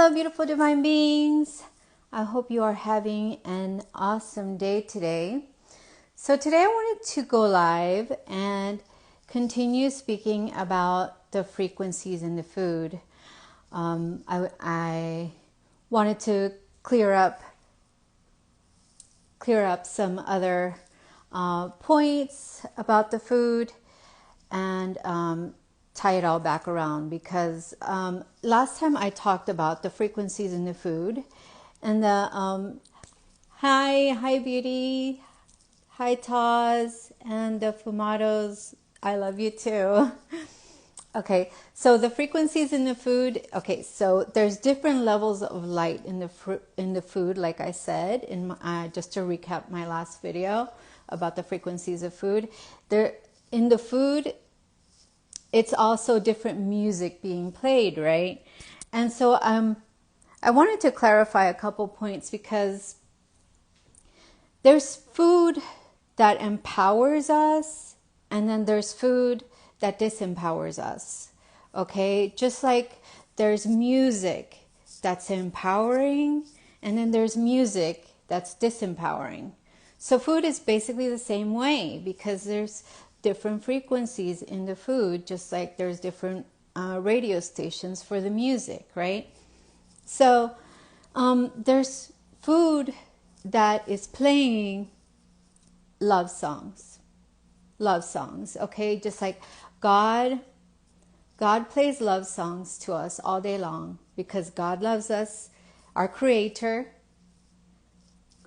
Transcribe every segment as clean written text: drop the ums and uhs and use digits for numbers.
Hello, beautiful divine beings. I hope you are having an awesome day today. So today I wanted to go live and continue speaking about the frequencies in the food. I wanted to clear up some other points about the food and tie it all back around, because last time I talked about the frequencies in the food and the hi beauty, hi Taz, and the Fumados, I love you too. Okay, so the frequencies in the food. Okay, so there's different levels of light in the food, like I said just to recap my last video about the frequencies of food. There in the food, it's also different music being played, right? And so I wanted to clarify a couple points, because there's food that empowers us, and then there's food that disempowers us. Okay, just like there's music that's empowering, and then there's music that's disempowering. So food is basically the same way, because there's different frequencies in the food, just like there's different radio stations for the music, right? So there's food that is playing love songs, okay? Just like God plays love songs to us all day long, because God loves us. Our creator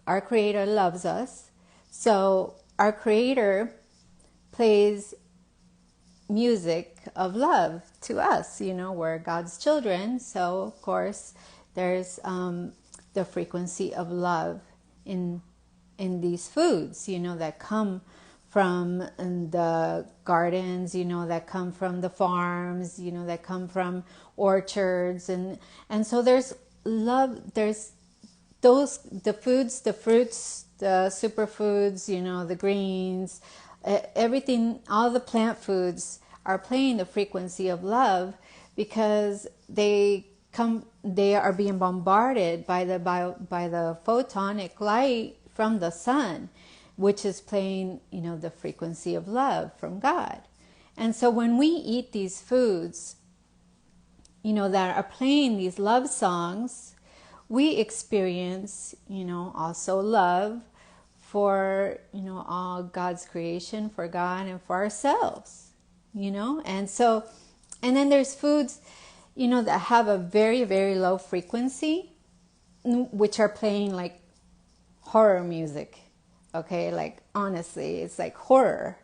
loves us. So our creator plays music of love to us. We're God's children, so of course there's the frequency of love in these foods, that come from the gardens, that come from the farms, that come from orchards, and so there's love. There's the foods, the fruits, the superfoods, the greens, everything, all the plant foods are playing the frequency of love, because they are being bombarded by the photonic light from the sun, which is playing, the frequency of love from God. And so when we eat these foods, that are playing these love songs, we experience, also love for, all God's creation, for God and for ourselves, and so, and then there's foods, that have a very, very low frequency, which are playing like horror music. Okay, like honestly, it's like horror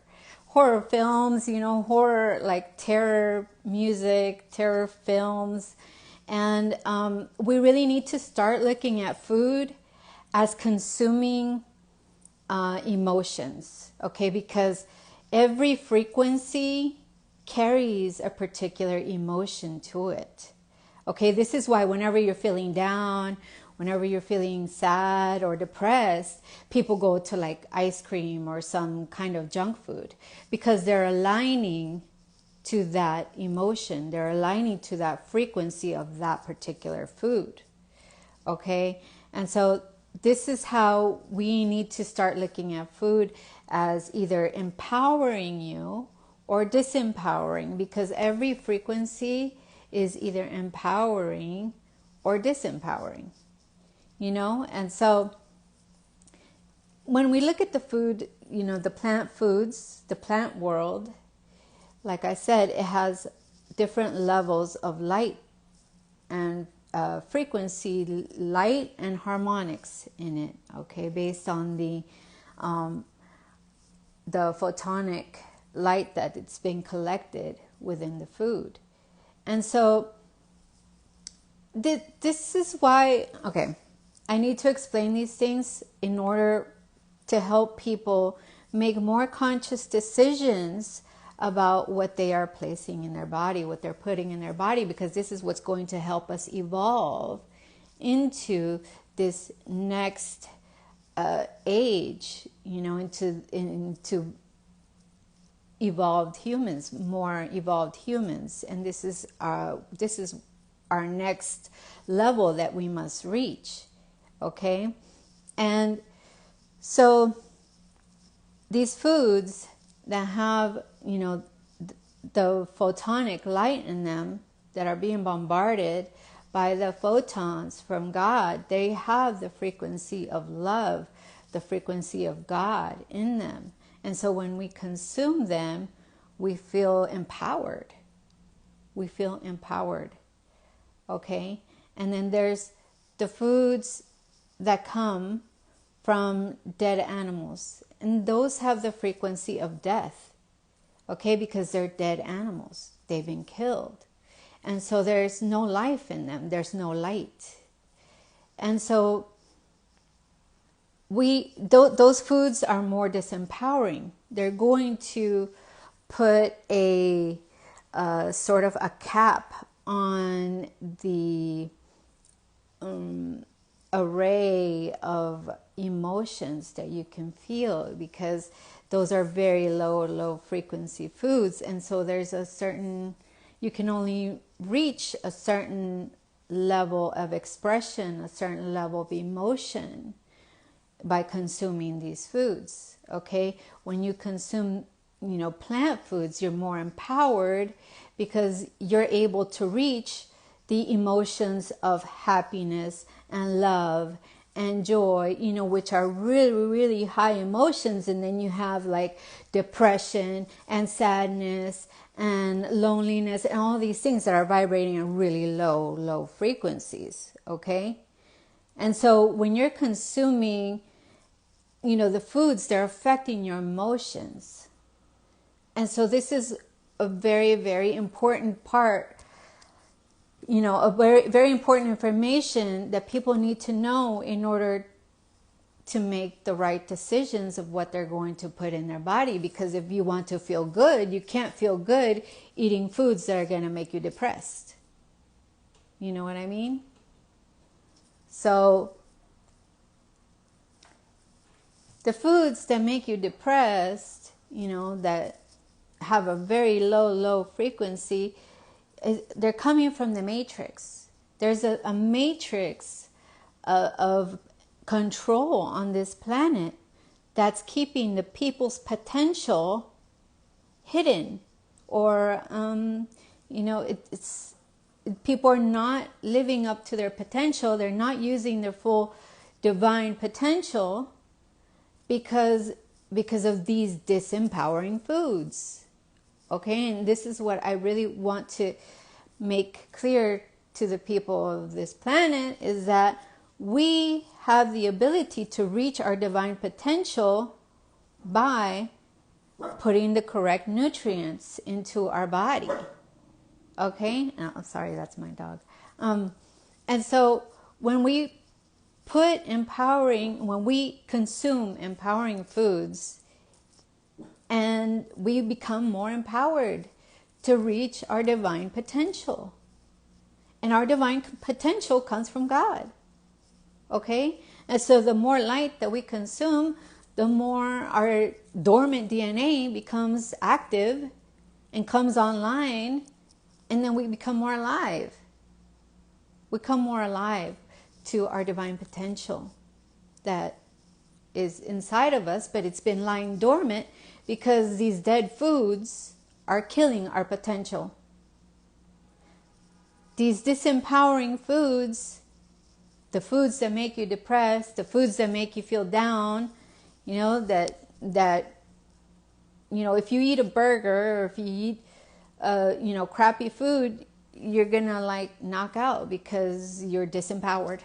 films, horror, like terror music, terror films. And we really need to start looking at food as consuming emotions, okay? Because every frequency carries a particular emotion to it. Okay, this is why whenever you're feeling down, whenever you're feeling sad or depressed, people go to like ice cream or some kind of junk food, because they're aligning to that emotion. They're aligning to that frequency of that particular food. Okay, and so this is how we need to start looking at food, as either empowering you or disempowering, because every frequency is either empowering or disempowering, and so when we look at the food, the plant foods, the plant world, like I said, it has different levels of light and frequency, light and harmonics in it, okay, based on the photonic light that it's been collected within the food. And so this is why, okay, I need to explain these things in order to help people make more conscious decisions about what they are placing in their body, what they're putting in their body, because this is what's going to help us evolve into this next age, into evolved humans, more evolved humans. And this is our next level that we must reach. Okay? And so these foods that have, the photonic light in them, that are being bombarded by the photons from God, they have the frequency of love, the frequency of God in them. And so when we consume them, we feel empowered. We feel empowered. Okay? And then there's the foods that come from dead animals. And those have the frequency of death. Okay? Because they're dead animals. They've been killed. And so there's no life in them. There's no light. And so those foods are more disempowering. They're going to put a sort of a cap on the array of emotions that you can feel, because those are very low frequency foods. And so there's you can only reach a certain level of expression, a certain level of emotion by consuming these foods. Okay? When you consume, plant foods, you're more empowered because you're able to reach the emotions of happiness and love and joy, which are really, really high emotions. And then you have like depression and sadness and loneliness and all these things that are vibrating at really low frequencies. Okay? And so when you're consuming, the foods, they're affecting your emotions. And so this is a very, very important part, a very, very important information that people need to know in order to make the right decisions of what they're going to put in their body. Because if you want to feel good, you can't feel good eating foods that are going to make you depressed. You know what I mean? So the foods that make you depressed, that have a very low frequency, they're coming from the matrix. There's a matrix of control on this planet that's keeping the people's potential hidden, or people are not living up to their potential. They're not using their full divine potential because of these disempowering foods. Okay, and this is what I really want to make clear to the people of this planet, is that we have the ability to reach our divine potential by putting the correct nutrients into our body. Okay? Oh, sorry, that's my dog. And so when we consume empowering foods, and we become more empowered to reach our divine potential. And our divine potential comes from God. Okay? And so the more light that we consume, the more our dormant DNA becomes active and comes online, and then we become more alive. We come more alive to our divine potential that is inside of us, but it's been lying dormant because these dead foods are killing our potential. These disempowering foods, the foods that make you depressed, the foods that make you feel down, that if you eat a burger, or if you eat crappy food, you're gonna knock out because you're disempowered.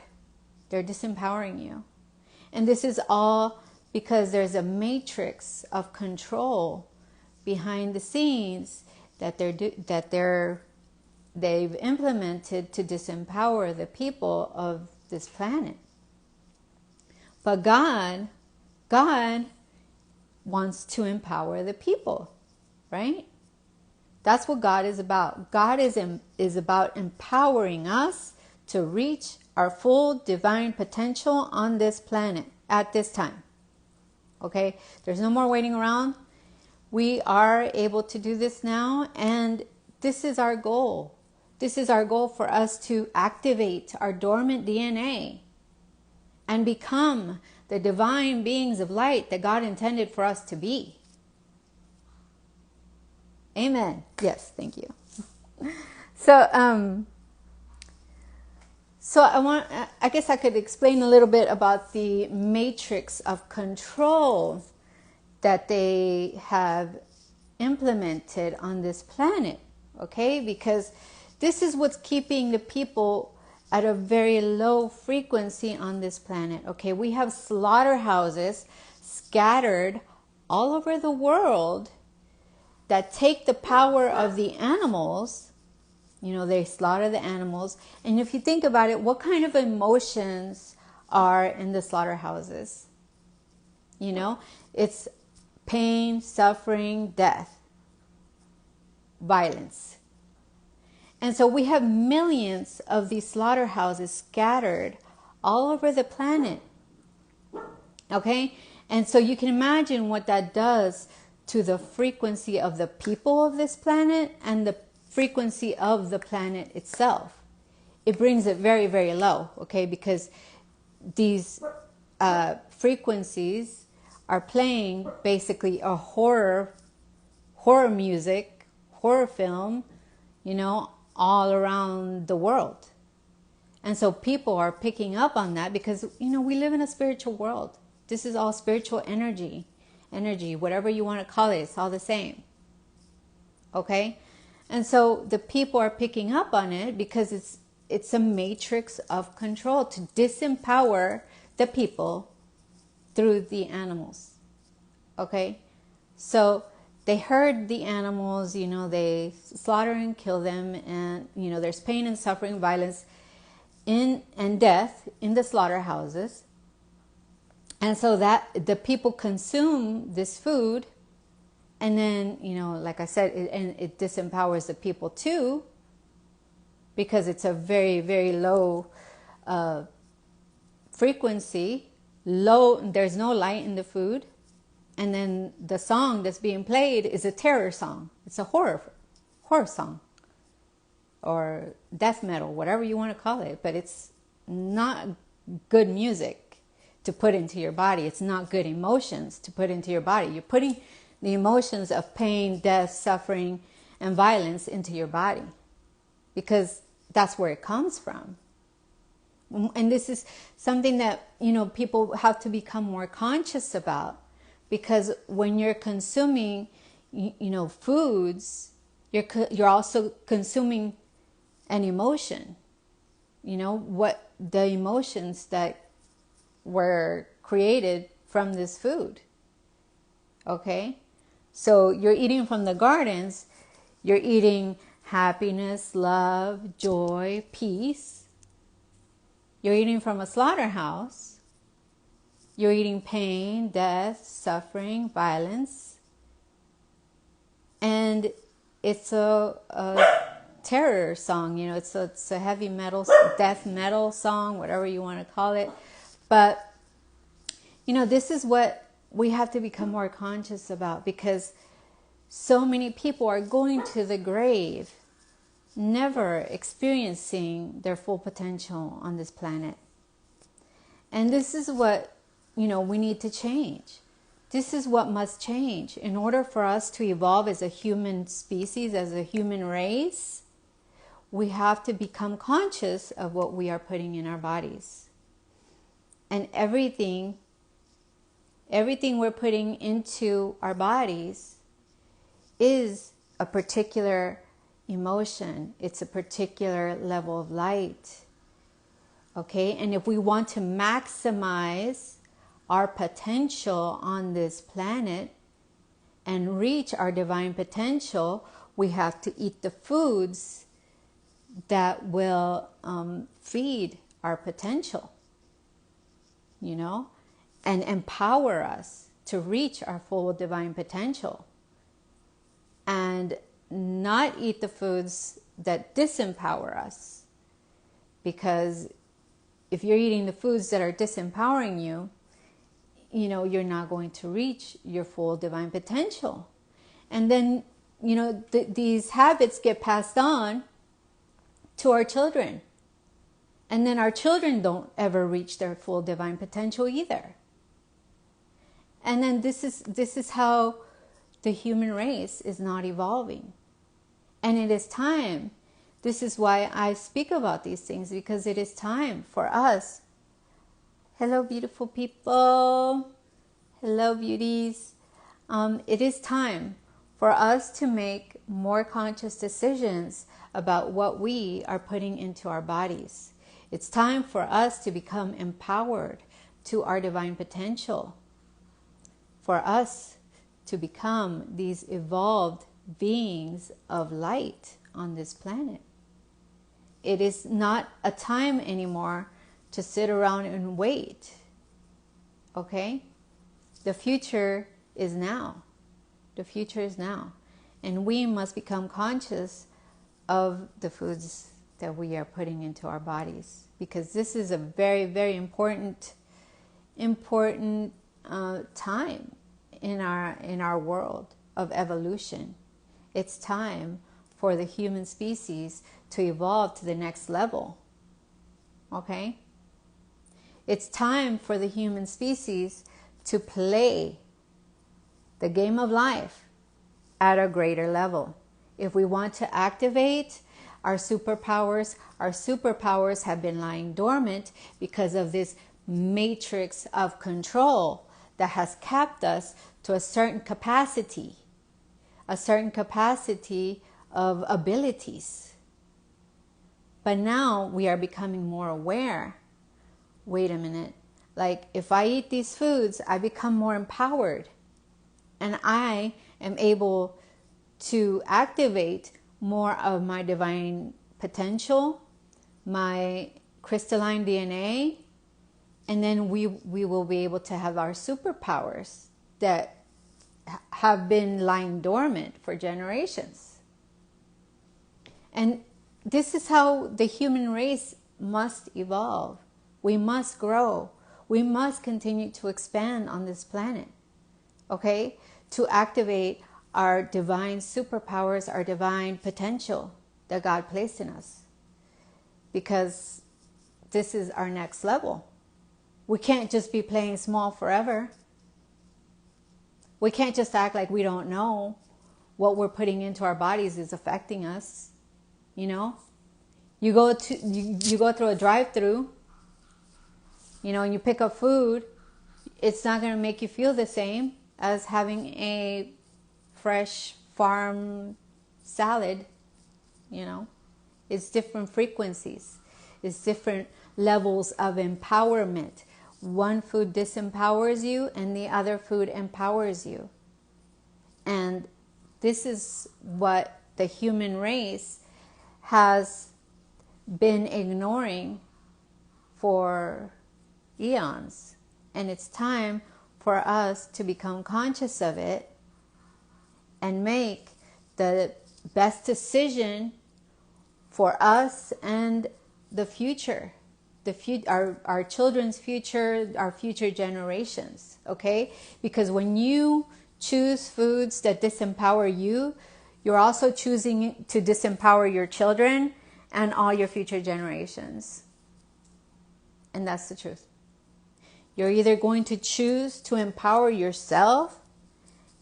They're disempowering you. And this is all because there's a matrix of control behind the scenes that they've implemented to disempower the people of this planet. But God wants to empower the people, right? That's what God is about. God is about empowering us to reach our full divine potential on this planet at this time. Okay? There's no more waiting around. We are able to do this now, and this is our goal. This is our goal, for us to activate our dormant DNA and become the divine beings of light that God intended for us to be. Amen. Yes, thank you. So, I guess I could explain a little bit about the matrix of control that they have implemented on this planet, okay? Because this is what's keeping the people at a very low frequency on this planet, okay? We have slaughterhouses scattered all over the world that take the power of the animals. You know, they slaughter the animals. And if you think about it, what kind of emotions are in the slaughterhouses? You know, it's pain, suffering, death, violence. And so we have millions of these slaughterhouses scattered all over the planet. Okay? And so you can imagine what that does to the frequency of the people of this planet and the frequency of the planet itself. It brings it very, very low, okay? Because these frequencies are playing basically a horror music, horror film, you know, all around the world. And so people are picking up on that because, you know, we live in a spiritual world. This is all spiritual energy, whatever you want to call it, it's all the same. Okay? And so the people are picking up on it because it's a matrix of control to disempower the people through the animals. Okay? So they herd the animals, you know, they slaughter and kill them, and, you know, there's pain and suffering, violence and death in the slaughterhouses. And so that the people consume this food, and then, you know, like I said, it disempowers the people too, because it's a very, very low frequency. There's no light in the food. And then the song that's being played is a terror song. It's a horror song, or death metal, whatever you want to call it. But it's not good music to put into your body. It's not good emotions to put into your body. You're putting the emotions of pain, death, suffering, and violence into your body, because that's where it comes from. And this is something that, you know, people have to become more conscious about, because when you're consuming, you know, foods, you're also consuming an emotion. You know, what the emotions that were created from this food. Okay? So you're eating from the gardens, you're eating happiness, love, joy, peace. You're eating from a slaughterhouse, you're eating pain, death, suffering, violence. And it's a terror song, you know, it's a heavy metal, death metal song, whatever you want to call it. But, you know, this is what we have to become more conscious about, because so many people are going to the grave never experiencing their full potential on this planet. And this is what, you know, we need to change. This is what must change in order for us to evolve as a human species, as a human race. We have to become conscious of what we are putting in our bodies. And everything we're putting into our bodies is a particular emotion. It's a particular level of light. Okay? And if we want to maximize our potential on this planet and reach our divine potential, we have to eat the foods that will feed our potential, you know, and empower us to reach our full divine potential, and not eat the foods that disempower us. Because if you're eating the foods that are disempowering you, you know, you're not going to reach your full divine potential. And then, you know, these habits get passed on to our children. And then our children don't ever reach their full divine potential either. And then this is how the human race is not evolving. And it is time. This is why I speak about these things, because it is time for us. Hello, beautiful people. Hello, beauties. It is time for us to make more conscious decisions about what we are putting into our bodies. It's time for us to become empowered to our divine potential, for us to become these evolved beings of light on this planet. It is not a time anymore to sit around and wait. Okay? The future is now. The future is now. And we must become conscious of the foods that we are putting into our bodies, because this is a very, very important time in our world of evolution. It's time for the human species to evolve to the next level. Okay? It's time for the human species to play the game of life at a greater level. If we want to activate our superpowers have been lying dormant because of this matrix of control that has capped us to a certain capacity of abilities. But now we are becoming more aware. Wait a minute. Like, if I eat these foods, I become more empowered. And I am able to activate more of my divine potential, my crystalline DNA, and then we will be able to have our superpowers that have been lying dormant for generations. And this is how the human race must evolve. We must grow. We must continue to expand on this planet, okay? To activate our divine superpowers, our divine potential that God placed in us. Because this is our next level. We can't just be playing small forever. We can't just act like we don't know what we're putting into our bodies is affecting us. You know, you go through a drive-through, you know, and you pick up food. It's not going to make you feel the same as having a fresh farm salad. You know, it's different frequencies. It's different levels of empowerment. One food disempowers you and the other food empowers you. And this is what the human race has been ignoring for eons. And it's time for us to become conscious of it and make the best decision for us and the future. Our children's future, our future generations, okay? Because when you choose foods that disempower you, you're also choosing to disempower your children and all your future generations. And that's the truth. You're either going to choose to empower yourself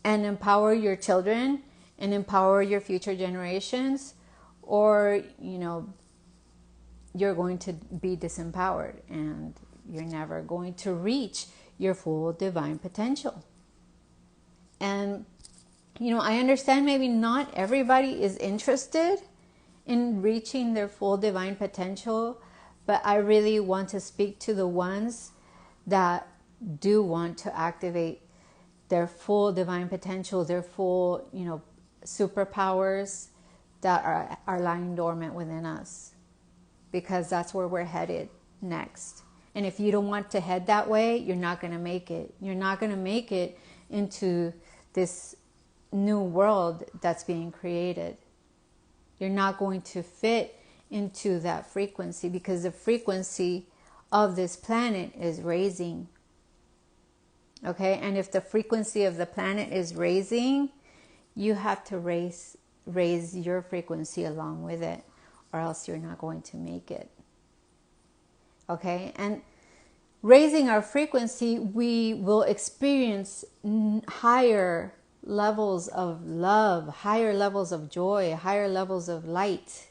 and empower your children and empower your future generations, or, you know, you're going to be disempowered and you're never going to reach your full divine potential. And, you know, I understand maybe not everybody is interested in reaching their full divine potential, but I really want to speak to the ones that do want to activate their full divine potential, their full, you know, superpowers that are lying dormant within us. Because that's where we're headed next. And if you don't want to head that way, you're not going to make it. You're not going to make it into this new world that's being created. You're not going to fit into that frequency, because the frequency of this planet is raising. Okay? And if the frequency of the planet is raising, you have to raise your frequency along with it. or else you're not going to make it. Okay? And raising our frequency, we will experience higher levels of love, higher levels of joy, higher levels of light.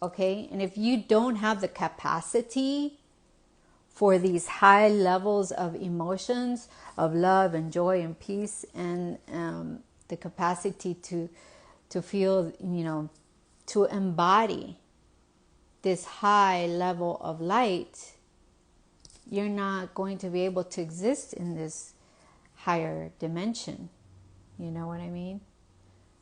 Okay? And if you don't have the capacity for these high levels of emotions, of love and joy and peace, and the capacity to feel, to embody this high level of light, you're not going to be able to exist in this higher dimension. You know what I mean?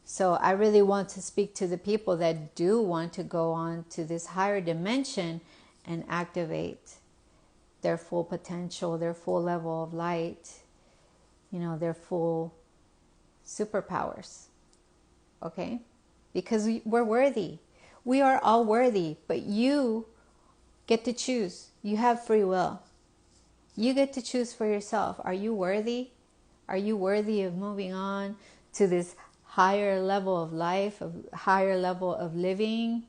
So I really want to speak to the people that do want to go on to this higher dimension and activate their full potential, their full level of light, their full superpowers. Okay? Because we're worthy. We are all worthy, but you get to choose. You have free will. You get to choose for yourself. Are you worthy? Are you worthy of moving on to this higher level of life, a higher level of living,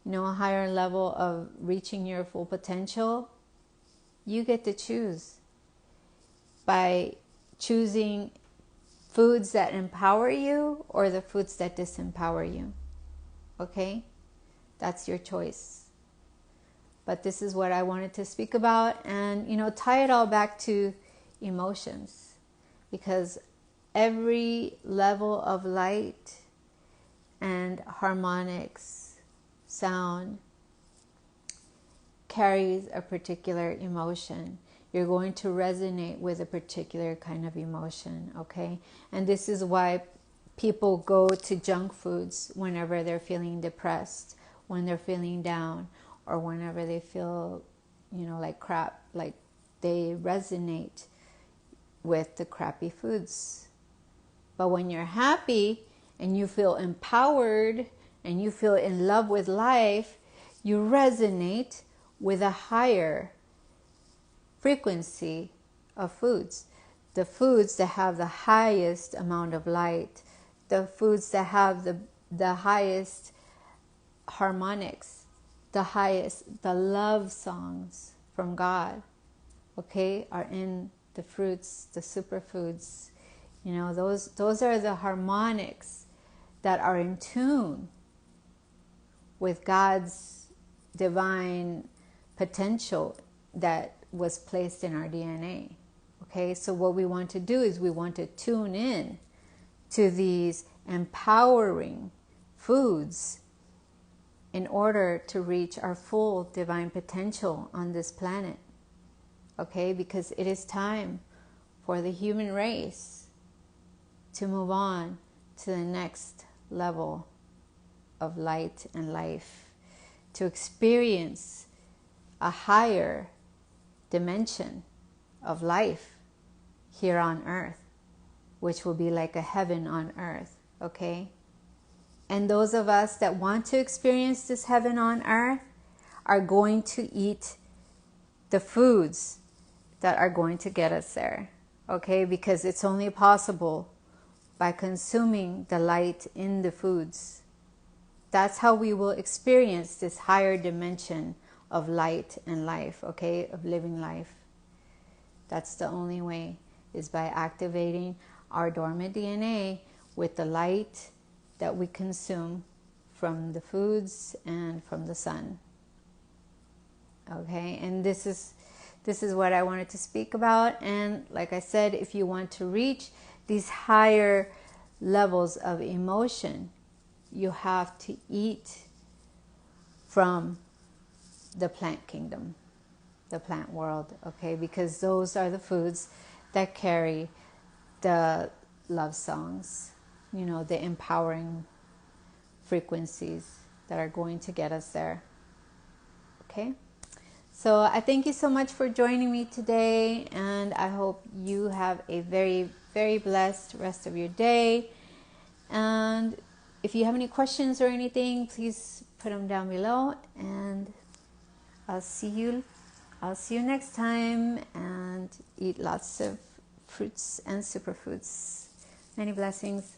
a higher level of reaching your full potential? You get to choose by choosing foods that empower you or the foods that disempower you. Okay? That's your choice. But this is what I wanted to speak about, and tie it all back to emotions, because every level of light and harmonics, sound, carries a particular emotion. You're going to resonate with a particular kind of emotion, okay? And this is why people go to junk foods whenever they're feeling depressed, when they're feeling down, or whenever they feel, like crap, like they resonate with the crappy foods. But when you're happy and you feel empowered and you feel in love with life, you resonate with a higher frequency of foods. The foods that have the highest amount of light, the foods that have the highest harmonics, the love songs from God, okay, are in the fruits, the superfoods. Those are the harmonics that are in tune with God's divine potential that was placed in our DNA. Okay, so what we want to do is we want to tune in to these empowering foods in order to reach our full divine potential on this planet. Okay, because it is time for the human race to move on to the next level of light and life, to experience a higher dimension of life here on earth, which will be like a heaven on earth, okay? And those of us that want to experience this heaven on earth are going to eat the foods that are going to get us there, okay? Because it's only possible by consuming the light in the foods. That's how we will experience this higher dimension of light and life, okay? Of living life. That's the only way, is by activating our dormant DNA with the light that we consume from the foods and from the sun. Okay, and this is what I wanted to speak about. And like I said, if you want to reach these higher levels of emotion, you have to eat from the plant kingdom, the plant world, okay? Because those are the foods that carry the love songs, the empowering frequencies that are going to get us there, okay? So I thank you so much for joining me today, and I hope you have a very, very blessed rest of your day. And if you have any questions or anything, please put them down below, and I'll see you next time, and eat lots of fruits and superfoods. Many blessings.